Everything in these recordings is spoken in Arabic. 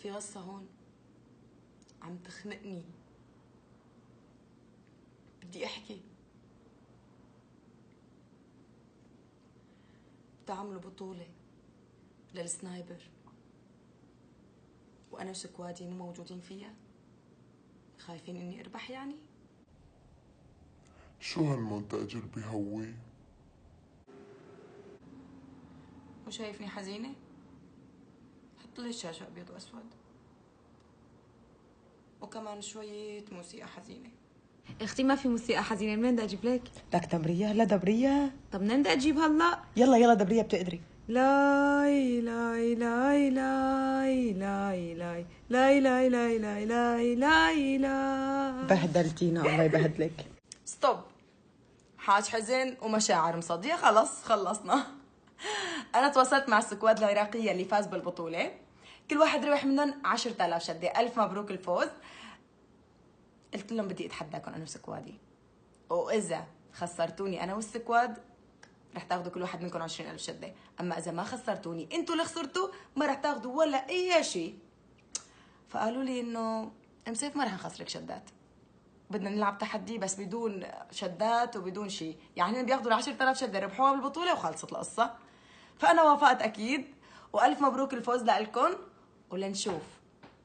في غصة هون عم تخنقني، بدي احكي. بتعملوا بطولة للسنايبر وانا وسكوادي مو موجودين فيها، خايفين اني اربح يعني؟ شو هالمونتاج اللي بهوي؟ وشايفني حزينة؟ حط لي الشاشة ابيض واسود وكمان شوية موسيقى حزينة. اختي ما في موسيقى حزينه، منين بدي اجيب لك؟ لك دبرية؟ هلا دبرية. طب منين بدي اجيب هلا؟ يلا يلا دبرية بتقدري. لاي لاي لاي لاي لاي لاي لاي لاي لاي لاي لاي لاي لاي. بهدلتينا الله يبهدلك. ستوب. حاج حزن ومشاعر مصدية، خلص خلصنا. أنا تواصلت مع السكواد العراقية اللي فاز بالبطولة، كل واحد ربح منهم 10,000 شدة. ألف مبروك الفوز. قلت لهم بدي أتحداكم أنا وسكوادي، وإذا خسرتوني أنا والسكواد رح تاخذوا كل واحد منكم 20,000 شدة، أما إذا ما خسرتوني أنتوا اللي خسرتوا ما رح تاخذوا ولا أي شيء. فقالوا لي إنه مسيف ما رح نخسرك شدات، بدنا نلعب تحدي بس بدون شدات وبدون شيء، يعني هن بياخذوا 10,000 شده ربحوها بالبطوله وخلصت القصه. فانا وافقت اكيد، والف مبروك الفوز لكم، ولنشوف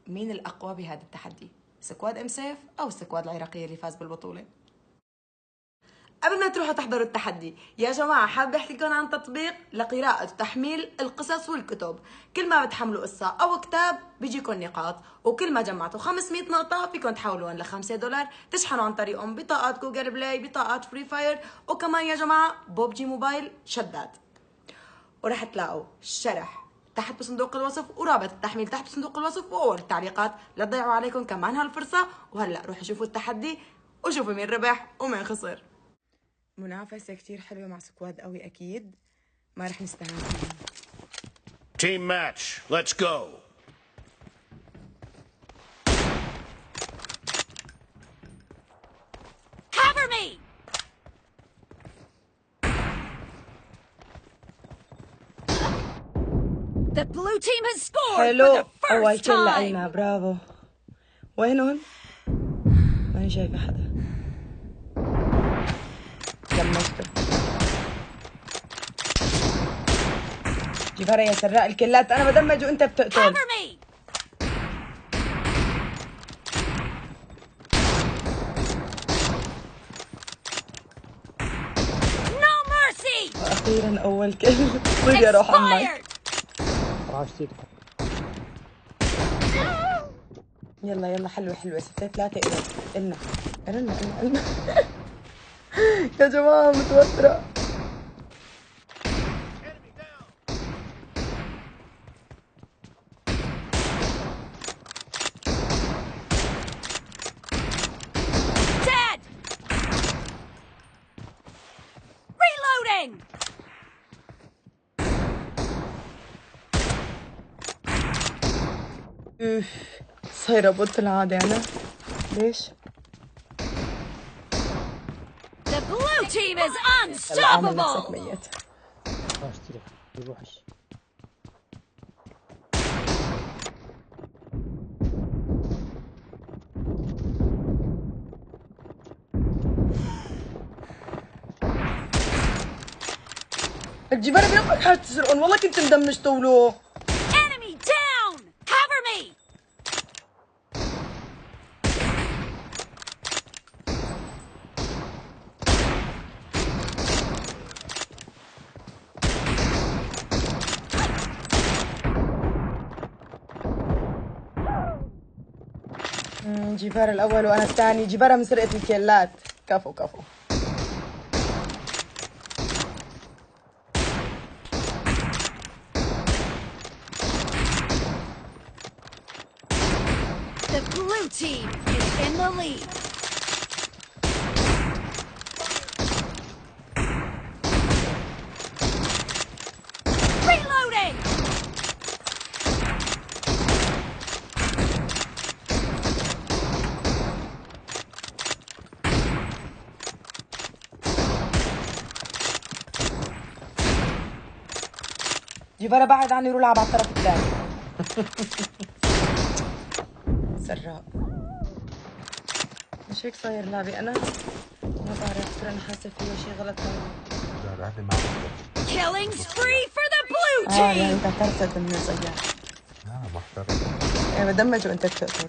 مين الاقوى بهذا التحدي، سكواد ام سيف او السكواد العراقيه اللي فاز بالبطوله. قبل ما تروحوا تحضروا التحدي يا جماعة، حابة أحكي لكم عن تطبيق لقراءة وتحميل القصص والكتب. كل ما بتحملوا قصة أو كتاب بيجيكم نقاط، وكل ما جمعتوا 500 نقطة فيكم تحولون ل$5 تشحنوا عن طريقهم بطاقات جوجل بلاي، بطاقات فري فاير، وكمان يا جماعة بوبجي موبايل شدات. ورح تلاقوا الشرح تحت بصندوق الوصف ورابط التحميل تحت بصندوق الوصف وأول التعليقات. لا تضيعوا عليكم كمان هالفرصة. وهلأ روحوا شوفوا التحدي وشوفوا مين ربح ومين خسر. منافسة كتير حلوة مع سكواد قوي، أكيد ما رح نستهان فيها. Team match, let's go. Cover me. The blue team has scored حلو، for the أول first كل time. لنا، برافو. وينهم؟ ماني شايفة حدا. دمجته. جيفارا يا سراق الكلات، أنا بدمج وأنت بتقتل. Cover me. No mercy. وأخيرا أول كل. بدي أروح عمك. Expired. يلا يلا، حلوة حلوة، 6-3 إلنا. إلنا. يا جماعة متوترة. Dead. Reloading. صايرة بط العادة أنا. ليش؟ The blue team is هلا أعمل نفسك unstoppable. ميت. الجبال بيضحك حاجة تسرقون، والله كنت مدمج طوله. Enemy down. Cover me. جيفار الأول وأنا الثاني. جيفارة من سرقة الكيلات. كفو كفو. The blue team is in the lead. Reloading. جيفارة بعد عني، روح العب على الطرف الثاني. سراء مش هيك صاير لعبي انا؟ ما بعرف، ترى انا حاسه فيه شيء غلط. Killing spree for the blue يعني team! انت اعترفت انه صياح. لا محترم. ايه بدمج وانت بتقتل.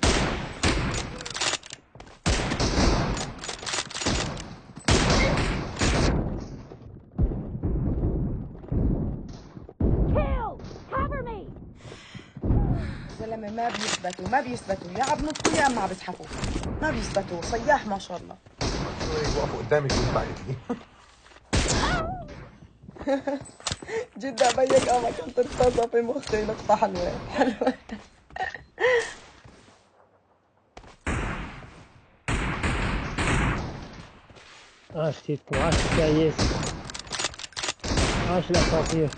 Kill! Cover me! زلمه ما بيثبتوا يا عم نطوا يا اما عم بزحفوا، ما بيثبتوا. صياح ما شاء الله. وقفوا قدامي شو بعت لي. جدا بيك اما كنت ترتضى في مخي نقطة حلوة حلوة. عاش تيتو، عاش الكايس، عاش الأساطير.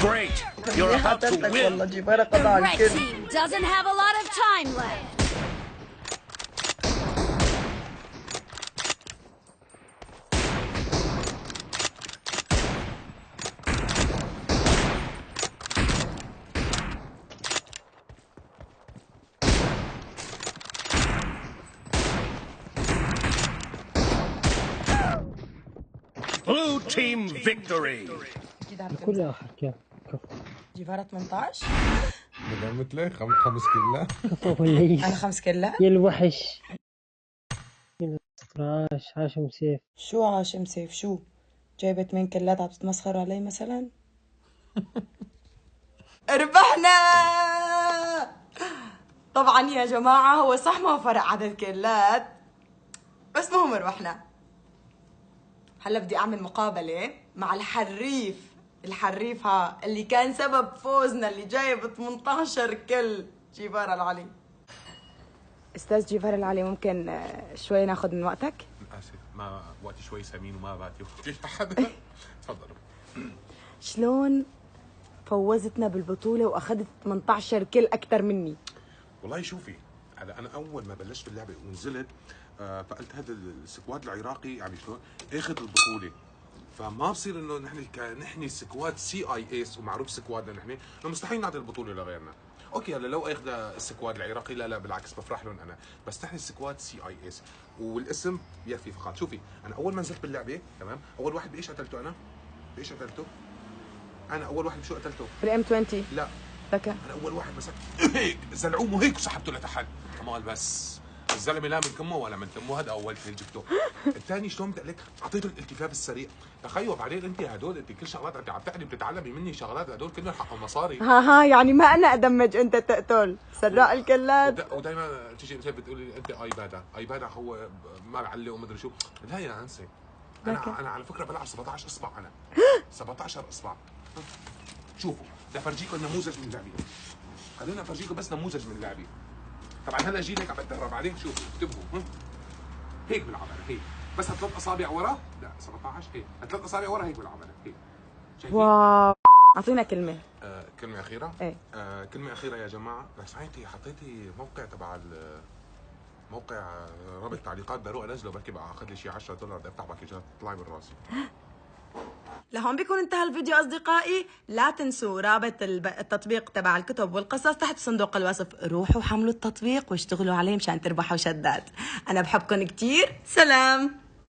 Great! You're about to حتلتك win! والله جيبارة The قضاء red الكل. team doesn't have a lot of time left. Blue team victory! اكيد عم كل آخر كفو جيبارة 18. بدل مثلي خمس كلها. كفو بالليل. انا 5 كلات. يا الوحش، يا عاش مسيف. شو عاشم سيف شو؟ جايبة 8 كلات عم تتمسخروا علي مثلا؟ ربحنا. طبعا يا جماعة هو صح ما فرق عدد كلات، بس مهم ربحنا. هلا بدي اعمل مقابلة مع الحريف اللي كان سبب فوزنا، اللي جايب 18 كل، جيفار العلي. استاذ جيفار العلي ممكن شوي ناخذ من وقتك؟ اسف ما وقتي شوي ثمين وما بعتي وقتي لحدا. تفضلوا. شلون فوزتنا بالبطولة واخذت 18 كل اكثر مني؟ والله شوفي، هلا انا اول ما بلشت اللعبه ونزلت فقلت هذا السكواد العراقي يعني شلون اخذ البطوله، فما بصير انه نحن سكواد CIS ومعروف سكوادنا نحن انه مستحيل نعطي البطوله لغيرنا. اوكي هلا لو اخذ السكواد العراقي لا بالعكس بفرح لهم انا، بس نحن سكواد CIS والاسم يكفي فقط. شوفي انا اول ما نزلت باللعبه تمام، اول واحد بايش قتلته انا؟ بايش قتلته؟ انا اول واحد بشو قتلته؟ بالام 20. لا بكى. انا اول واحد مسكت هيك زلعومه هيك وسحبته لتحت كمان، بس الزلمه لا من كمه ولا من تمه، هذا اول شيء جبته. الثاني شلون بدي لك اعطيته الالتفاف السريع. تخيل بعدين انت هدول انت كل شغلات انت عم تعني بتتعلمي مني شغلات، هدول كلهم حقهم مصاري. ها يعني ما انا ادمج انت تقتل سراء الكلات. ودائما تيجي انت بتقولي انت ايبادا هو ما بعلق ومدري شو. لا يا انسي انا على فكره بلعب 17 اصبع، انا 17 اصبع. شوفوا بدي افرجيكم نموذج من لعبي، خلينا افرجيكم بس نموذج من لعبي. طبعا هلا جيت هيك عم بتدرب عليه، شوفوا انتبهوا هيك بالعمل هيك، بس 3 اصابع ورا، لا 17 هيك 3 اصابع ورا هيك بالعمل هيك. شايفين؟ واو اعطينا كلمة. كلمة أخيرة؟ ايه كلمة أخيرة يا جماعة، لو سمحتي حطيتي موقع تبع موقع رابط تعليقات بدي اروح انزله، بركي بقى اخذ لي شي $10 بدي افتح باكيجات تطلعي من راسي. لهون بيكون انتهى الفيديو أصدقائي. لا تنسوا رابط التطبيق تبع الكتب والقصص تحت صندوق الوصف. روحوا حملوا التطبيق واشتغلوا عليه مشان تربحوا شدات. أنا بحبكم كتير. سلام.